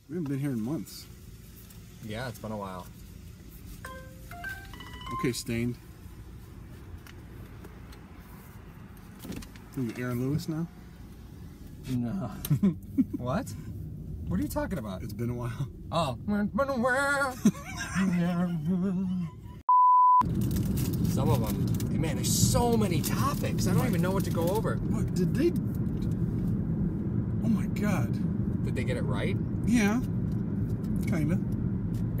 We haven't been here in months. Yeah, it's been a while. Okay, Stained. Are you Aaron Lewis now? No. What? What are you talking about? It's been a while. Oh. Been a while. Some of them. Man, there's so many topics. I don't even know what to go over. What, did they... Oh my God. Did they get it right? Yeah. Kinda.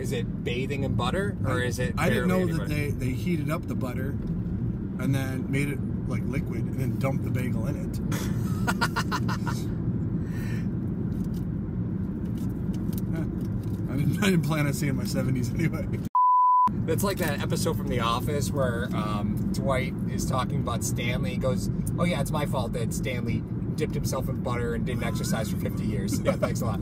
Is it bathing in butter, or is it... I didn't know that they heated up the butter and then made it like liquid and then dumped the bagel in it. I didn't plan on seeing my 70s anyway. That's like that episode from The Office where Dwight is talking about Stanley. He goes, oh yeah, it's my fault that Stanley dipped himself in butter and didn't exercise for 50 years. Yeah, thanks a lot.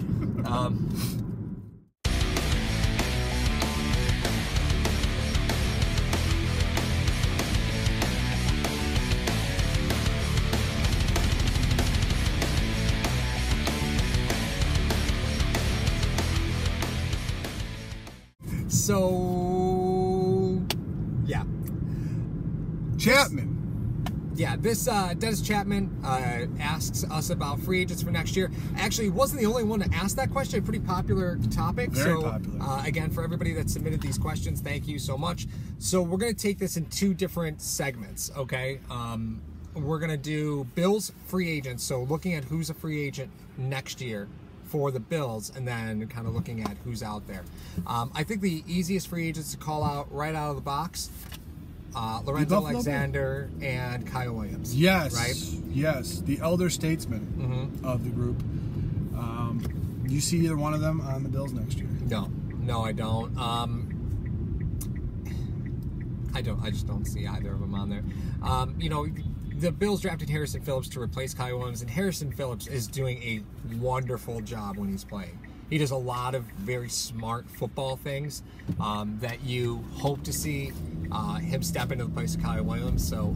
So, yeah. Chapman. Yeah, this Dennis Chapman asks us about free agents for next year. Actually, he wasn't the only one to ask that question. A pretty popular topic. Very popular. Again, for everybody that submitted these questions, thank you so much. So we're going to take this in two different segments, okay? We're going to do Bills free agents, so looking at who's a free agent next year for the Bills, and then kind of looking at who's out there. I think the easiest free agents to call out right out of the box, Lorenzo Alexander and Kyle Williams. Yes. Right? Yes. The elder statesman of the group. Do you see either one of them on the Bills next year? No, I don't. I just don't see either of them on there. You know, the Bills drafted Harrison Phillips to replace Kyle Williams, and Harrison Phillips is doing a wonderful job when he's playing. He does a lot of very smart football things that you hope to see him step into the place of Kyle Williams. So,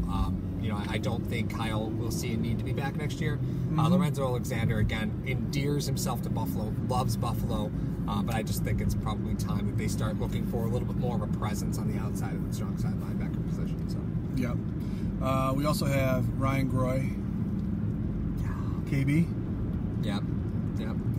you know, I don't think Kyle will see a need to be back next year. Lorenzo Alexander, again, endears himself to Buffalo, loves Buffalo, but I just think it's probably time that they start looking for a little bit more of a presence on the outside of the strong side linebacker position. So, yep. We also have Ryan Groy, KB. Yep.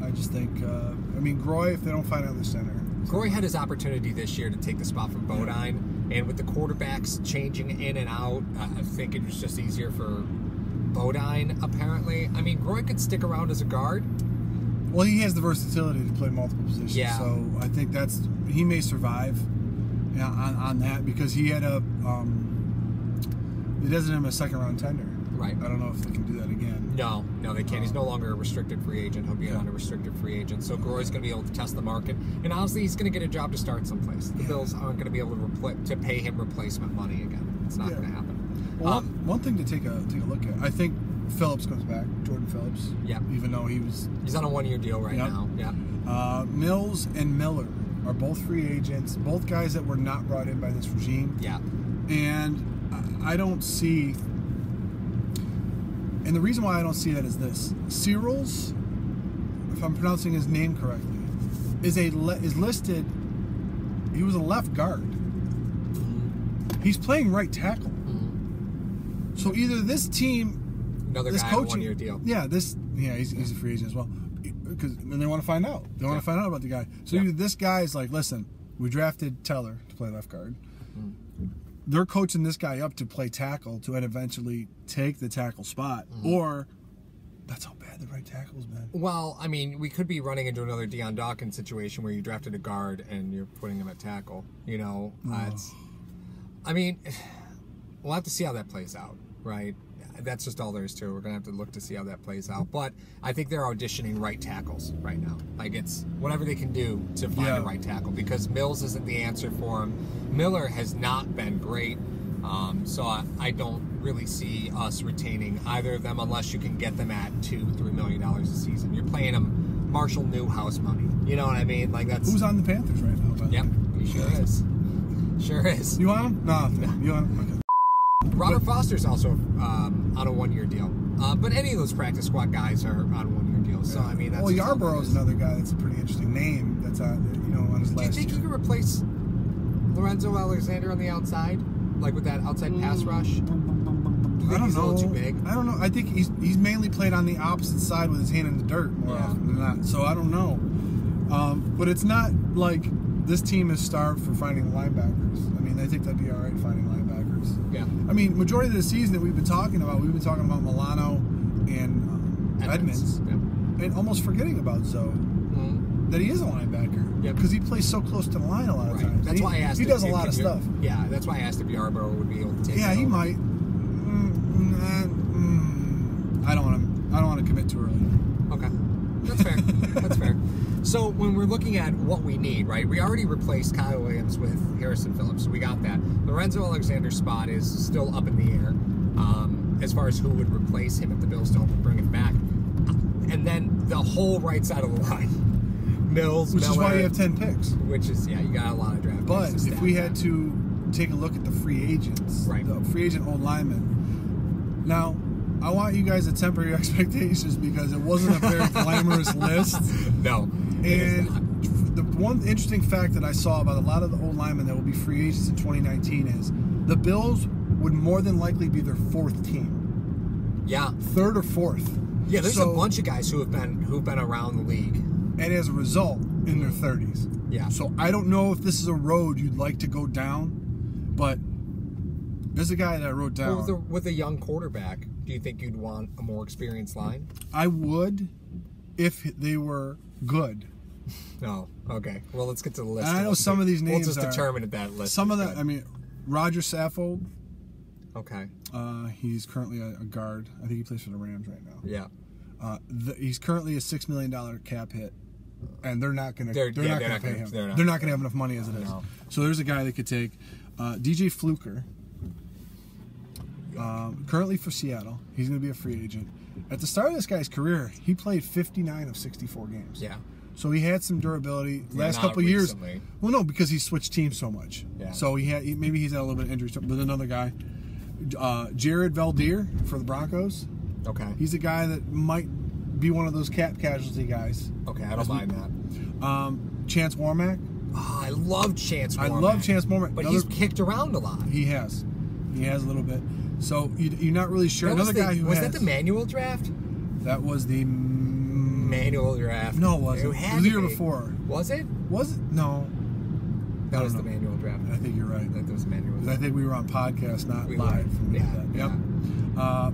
I just think, I mean, Groy, if they don't find another center. Groy had his opportunity this year to take the spot from Bodine, and with the quarterbacks changing in and out, I think it was just easier for Bodine, apparently. I mean, Groy could stick around as a guard. Well, he has the versatility to play multiple positions, so I think he may survive on that, because he had he doesn't have a second-round tender. Right. I don't know if they can do that again. No, they can't. He's no longer a restricted free agent. He'll be an unrestricted free agent. So Groy's going to be able to test the market. And honestly, he's going to get a job to start someplace. The Bills aren't going to be able to pay him replacement money again. It's not going to happen. Well, one thing to take a look at, I think Phillips comes back, Jordan Phillips. Yeah. Even though he's on a one-year deal right now. Yeah. Mills and Miller are both free agents, both guys that were not brought in by this regime. Yeah. And I don't see... And the reason why I don't see that is this: Searles, if I'm pronouncing his name correctly, is listed. He was a left guard. He's playing right tackle. So either this team, this guy on a one-year deal. Yeah, he's a free agent as well. Because then they want to find out. They want to find out about the guy. So either this guy is like, listen, we drafted Teller to play left guard. They're coaching this guy up to play tackle to eventually take the tackle spot, or that's how bad the right tackle's been. Well, I mean, we could be running into another Deion Dawkins situation where you drafted a guard and you're putting him at tackle. You know, I mean, we'll have to see how that plays out, right? That's just all there is to it. We're going to have to look to see how that plays out. But I think they're auditioning right tackles right now. Like, it's whatever they can do to find a right tackle, because Mills isn't the answer for him. Miller has not been great. So I don't really see us retaining either of them unless you can get them at $2-3 million a season. You're paying them Marshall Newhouse money. You know what I mean? Like, that's... Who's on the Panthers right now? Yep, he sure is. Sure is. You want him? No. You want him? Okay. Robert Foster's also on a one-year deal. But any of those practice squad guys are on one-year deals. So I mean, that's Yarborough's another guy that's a pretty interesting name. That's on his last. Do you think he could replace Lorenzo Alexander on the outside, like with that outside pass rush? Do you think he's a little too big? I don't know. I think he's mainly played on the opposite side with his hand in the dirt more often than not. So I don't know. But it's not like this team is starved for finding linebackers. I mean, I think they'd be all right finding linebackers. Yeah. I mean, majority of the season that we've been talking about Milano and Edmonds. Yep. And almost forgetting about Zoe, that he is a linebacker. Yep. Because he plays so close to the line a lot of times. That's why I asked. He does a lot of stuff. Yeah, that's why I asked if Yarborough would be able to take. Yeah, he might. I don't want to commit too early. Okay, that's fair. That's fair. So when we're looking at what we need, right? We already replaced Kyle Williams with Harrison Phillips. So we got that. Lorenzo Alexander's spot is still up in the air as far as who would replace him if the Bills don't bring him back. And then the whole right side of the line, Mills, which Miller, is why you have 10 picks. Which is you got a lot of draft. But picks if we had to take a look at the free agents, the free agent old linemen. Now, I want you guys to temper your expectations because it wasn't a very glamorous list. No. And the one interesting fact that I saw about a lot of the old linemen that will be free agents in 2019 is the Bills would more than likely be their fourth team. Yeah. Third or fourth. Yeah, there's a bunch of guys who've been around the league. And as a result, in their 30s. Yeah. So I don't know if this is a road you'd like to go down, but there's a guy that I wrote down. Well, with a young quarterback, do you think you'd want a more experienced line? I would if they were good. Oh, okay. Well, let's get to the list. And I know some of these names we'll just determine if that list. Some of them, I mean, Roger Saffold. Okay. He's currently a guard. I think he plays for the Rams right now. Yeah. He's currently a $6 million cap hit, and they're not going to pay him. They're not going to have enough money as it is. No. So there's a guy that could take DJ Fluker. Currently for Seattle, he's going to be a free agent. At the start of this guy's career, he played 59 of 64 games. Yeah. So he had some durability. Last couple years, well, no, because he switched teams so much. Yeah. So maybe he's had a little bit of injury. But another guy, Jared Valdir for the Broncos. Okay. He's a guy that might be one of those cap casualty guys. Okay, I don't mind that. Chance Warmack. Oh, I love Chance Warmack. I love Chance Warmack. But he's kicked around a lot. He has a little bit. So you're not really sure. Was that the manual draft? That was the manual draft. No, it wasn't. It was the year before. Was it? Was it? No. That was the manual draft. I think you're right. That was manual. Because I think we were on podcast, not live. Yeah. Yep.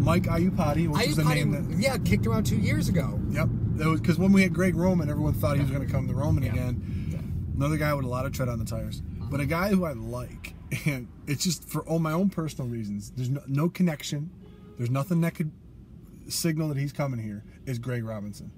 Mike Iupati, which was the name that kicked around 2 years ago. Yep. That was because when we had Greg Roman, everyone thought he was going to come to Roman again. Yeah. Another guy with a lot of tread on the tires, but a guy who I like, and it's just for my own personal reasons. There's no connection. There's nothing that could signal that he's coming here. Is Greg Robinson.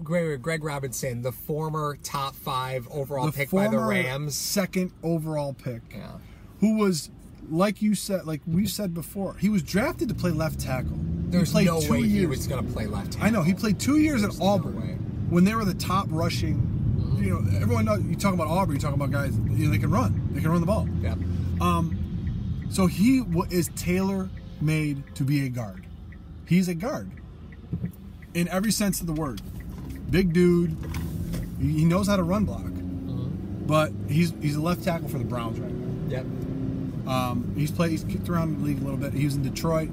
Greg Robinson, the former top 5 overall pick by the Rams. Second overall pick. Yeah. Who was, like you said, like we said before, he was drafted to play left tackle. There's no way he was going to play left tackle. I know. He played 2 years at Auburn when they were the top rushing. Mm-hmm. You know, everyone knows, you talk about Auburn, you talk about guys, they can run. They can run the ball. Yeah. So he is tailor-made to be a guard. He's a guard. In every sense of the word. Big dude. He knows how to run block. Mm-hmm. But he's a left tackle for the Browns right now. Yep. He's kicked around the league a little bit. He was in Detroit.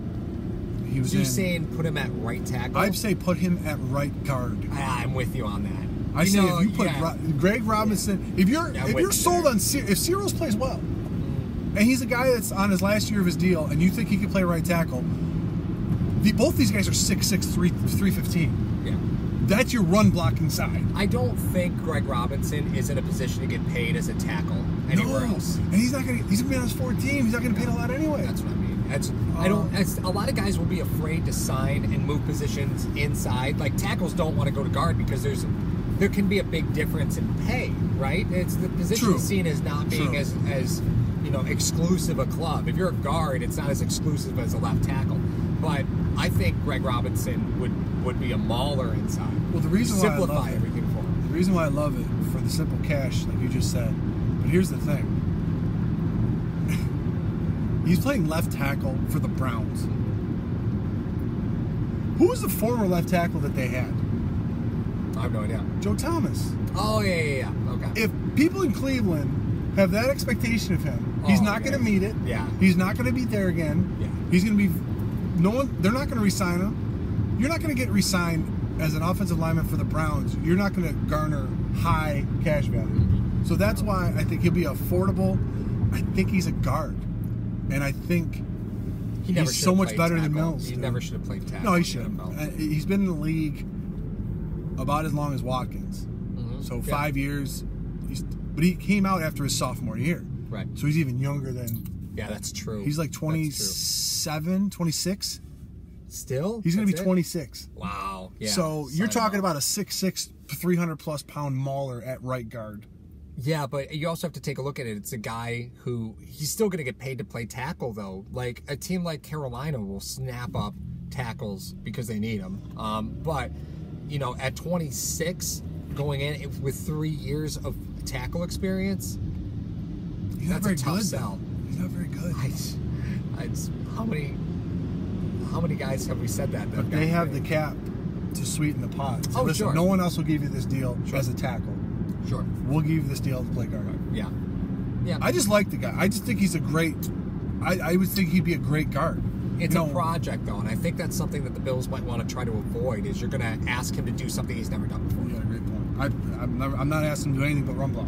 You're saying put him at right tackle? I'd say put him at right guard. I'm with you on that. I say if you put Greg Robinson, if you're sold on if Cyril's plays well, and he's a guy that's on his last year of his deal, and you think he can play right tackle, both these guys are 6'6", 315. Yeah. That's your run blocking side. I don't think Greg Robinson is in a position to get paid as a tackle anywhere else. And he's gonna be on his 4th team. He's not gonna pay a lot anyway. That's what I mean. A lot of guys will be afraid to sign and move positions inside. Like tackles don't want to go to guard because there can be a big difference in pay, right? It's the position seen as not being as exclusive a club. If you're a guard, it's not as exclusive as a left tackle. But I think Greg Robinson would be a mauler inside. Well, the reason why simplify everything for him. The reason why I love it for the simple cash, like you just said. But here's the thing. He's playing left tackle for the Browns, Who was the former left tackle that they had? I have no idea. Joe Thomas. Oh, yeah. Okay. If people in Cleveland have that expectation of him, he's not going to meet it. Yeah. He's not going to be there again. Yeah. He's going to be... They're not going to re-sign him. You're not going to get re-signed as an offensive lineman for the Browns. You're not going to garner high cash value. Mm-hmm. So that's why I think he'll be affordable. I think he's a guard. And I think he's so much better than Mills. He never should have played tackle. No, he shouldn't. He's been in the league about as long as Watkins. Mm-hmm. So 5 years. But he came out after his sophomore year. Right. So he's even younger than... Yeah, that's true. He's like 27, 26. Still? He's going to be 26. Wow. Yeah. So you're talking about a 6'6", 300-plus pound mauler at right guard. Yeah, but you also have to take a look at it. It's a guy who... He's still going to get paid to play tackle, though. Like, a team like Carolina will snap up tackles because they need them. But, at 26, going in with 3 years of tackle experience, that's a tough sell. He's not very good. How many guys have we said that? But they have the cap to sweeten the pot. So listen, sure. No one else will give you this deal as a tackle. Sure. We'll give you this deal to play guard. Yeah. Yeah. I just like the guy. I just think he's a great... I would think he'd be a great guard. It's a project, though, and I think that's something that the Bills might want to try to avoid, is you're going to ask him to do something he's never done before. Yeah, great point. I'm not asking him to do anything but run block.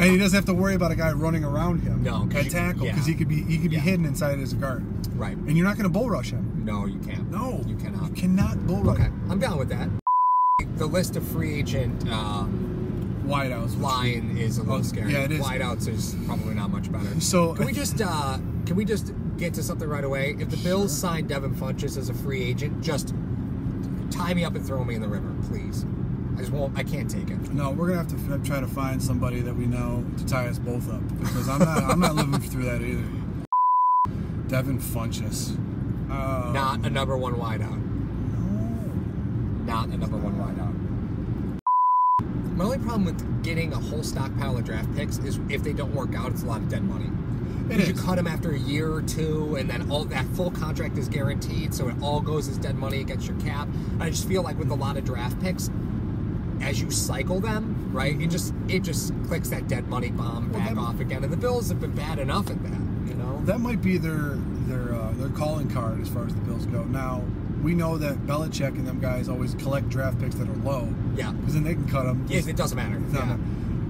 And he doesn't have to worry about a guy running around him at tackle, because he could be hidden inside as a guard. Right. And you're not going to bull rush him. No, you can't. No. You cannot. You cannot bull rush him. I'm down with that. The list of free agent wideouts line is a little scary. Yeah, it is. Wideouts is probably not much better. So can we just get to something right away? If the Bills sign Devin Funchess as a free agent, just tie me up and throw me in the river, please. I can't take it. No, we're gonna have to try to find somebody that we know to tie us both up, because I'm not living through that either. Devin Funchess. Not a number one wideout. No. Not a number one wideout. My only problem with getting a whole stockpile of draft picks is if they don't work out, it's a lot of dead money. You cut them after a year or two, and then all that full contract is guaranteed, so it all goes as dead money against your cap. And I just feel like with a lot of draft picks, as you cycle them, right, it just clicks that dead money bomb back off again. And the Bills have been bad enough at that, That might be their calling card as far as the Bills go. Now, we know that Belichick and them guys always collect draft picks that are low. Yeah. Because then they can cut them. Yeah, it doesn't matter.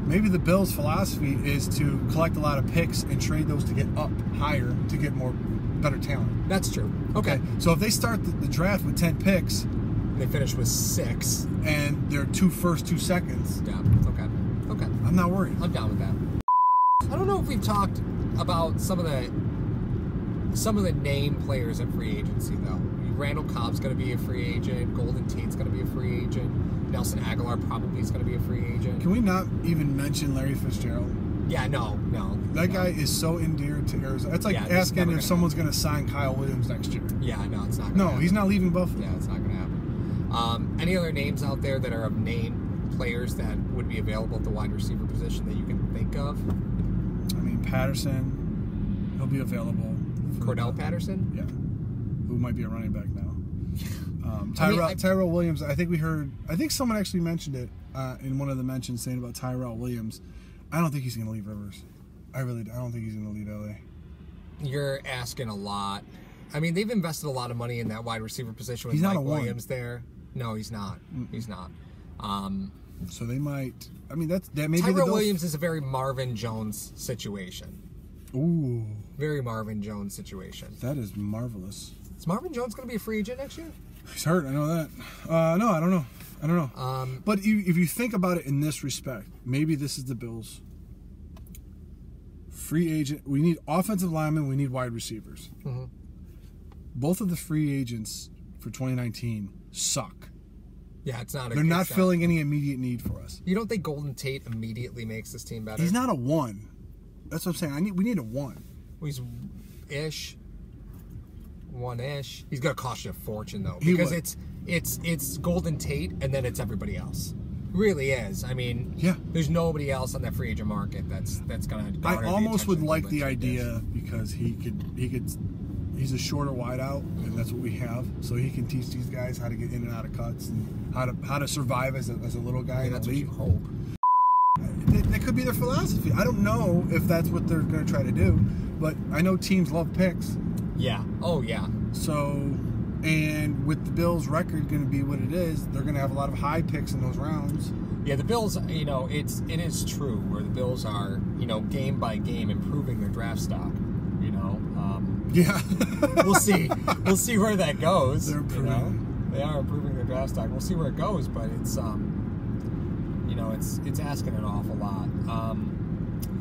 Maybe the Bills' philosophy is to collect a lot of picks and trade those to get up higher to get better talent. That's true. Okay. So if they start the draft with 10 picks, they finish with 6, and they're 2 firsts, 2 seconds. Yeah. Okay. I'm not worried. I'm down with that. I don't know if we've talked about some of the name players at free agency though. Randall Cobb's going to be a free agent. Golden Tate's going to be a free agent. Nelson Aguilar probably is going to be a free agent. Can we not even mention Larry Fitzgerald? Yeah, no. That guy is so endeared to Arizona. It's like asking if someone's going to sign Kyle Williams next year. Yeah, no, it's not going to happen. He's not leaving Buffalo. Yeah, it's not going to happen. Any other names out there that are of name players that would be available at the wide receiver position that you can think of? I mean, Patterson, he'll be available. Cordell Patterson? Yeah. Who might be a running back now. Tyrell Williams, I think someone actually mentioned it in one of the mentions saying about Tyrell Williams. I don't think he's going to leave Rivers. I don't think he's going to leave LA. You're asking a lot. I mean, they've invested a lot of money in that wide receiver position with Mike Williams there. No, he's not. He's not. So they might. I mean, that may be Tyrell Williams is a very Marvin Jones situation. Ooh. Very Marvin Jones situation. That is marvelous. Is Marvin Jones going to be a free agent next year? He's hurt. I know that. No, I don't know. But if you think about it in this respect, maybe this is the Bills. Free agent. We need offensive linemen. We need wide receivers. Mm-hmm. Both of the free agents for 2019 suck. Yeah, it's not. They're not filling any immediate need for us. You don't think Golden Tate immediately makes this team better? He's not a 1. That's what I'm saying. We need a 1. Well, he's ish. 1-ish. He's gonna cost you a fortune though, because it's Golden Tate and then it's everybody else. Really is. I mean, there's nobody else on that free agent market that's gonna. I almost would like the idea because he could He's a shorter wideout, and that's what we have. So he can teach these guys how to get in and out of cuts and how to survive as a little guy. That's what you hope. That could be their philosophy. I don't know if that's what they're going to try to do, but I know teams love picks. Yeah. Oh, yeah. So, and with the Bills' record going to be what it is, they're going to have a lot of high picks in those rounds. Yeah, the Bills, you know, it is true where the Bills are, you know, game by game improving their draft stock, you know. Yeah. We'll see. We'll see where that goes. They're improving. You know? They are improving their draft stock. We'll see where it goes, but it's, you know, it's asking an awful lot.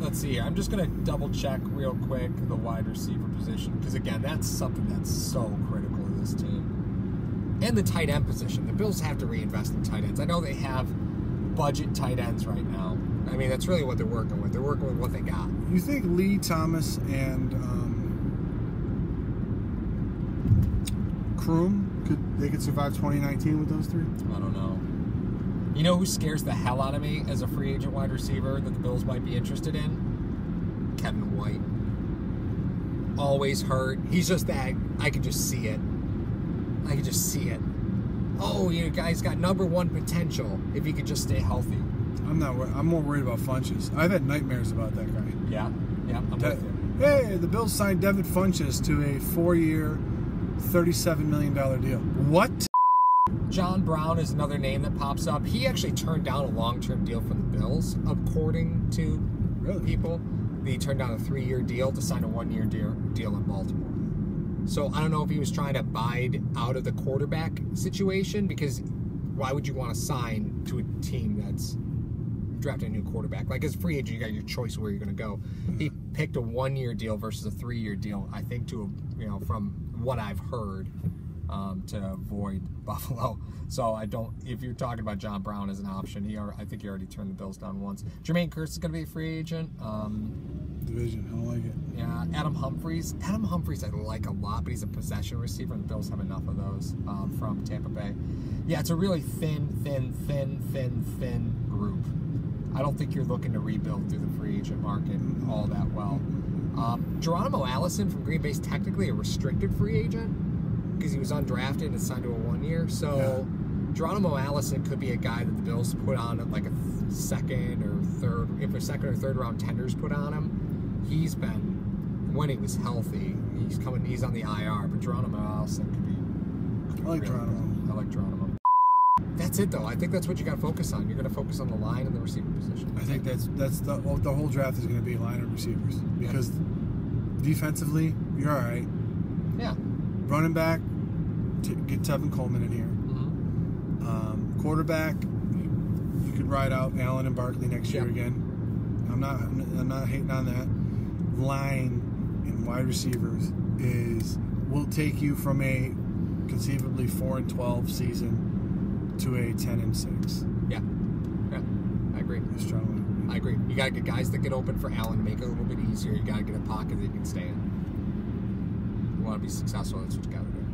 Let's see here. I'm just going to double check real quick the wide receiver position because, again, that's something that's so critical to this team. And the tight end position. The Bills have to reinvest in tight ends. I know they have budget tight ends right now. I mean, that's really what they're working with. They're working with what they got. You think Lee Thomas and Kroom could survive 2019 with those three? I don't know. You know who scares the hell out of me as a free agent wide receiver that the Bills might be interested in? Kevin White. Always hurt. He's just that. I could just see it. I could just see it. Oh, you guys got #1 potential if he could just stay healthy. I'm more worried about Funches. I've had nightmares about that guy. Yeah, I'm with you. Hey, the Bills signed Devin Funches to a 4-year, $37 million deal. What? John Brown is another name that pops up. He actually turned down a long-term deal from the Bills, according to people. He turned down a 3-year deal to sign a 1-year deal in Baltimore. So I don't know if he was trying to bide out of the quarterback situation, because why would you want to sign to a team that's drafting a new quarterback? Like, as a free agent, you got your choice where you're going to go. He picked a 1-year deal versus a 3-year deal, I think, from what I've heard, to avoid Buffalo. So if you're talking about John Brown as an option, I think he already turned the Bills down once. Jermaine Kearse is going to be a free agent. Division, I don't like it. Yeah, Adam Humphries I like a lot, but he's a possession receiver, and the Bills have enough of those from Tampa Bay. Yeah, it's a really thin group. I don't think you're looking to rebuild through the free agent market all that well. Geronimo Allison from Green Bay is technically a restricted free agent because he was undrafted and signed to a 1-year. So yeah. Geronimo Allison could be a guy that the Bills put on at like a second or third round tenders put on him. He's been, when he was healthy, he's on the IR, but Geronimo Allison could be I like Geronimo. I like Geronimo. That's it, though. I think that's what you got to focus on. You're going to focus on the line and the receiver position. I think that's the whole draft is going to be line and receivers, because defensively you're all right. Yeah. Running back, get Tevin Coleman in here. Mm-hmm. Quarterback, you could ride out Allen and Barkley next year again. I'm not hating on that. Line and wide receivers will take you from a conceivably 4-12 season to a 10-6. Yeah, I agree. I agree. You got to get guys that get open for Allen to make it a little bit easier. You got to get a pocket that you can stay in. You want to be successful, that's what you got to do.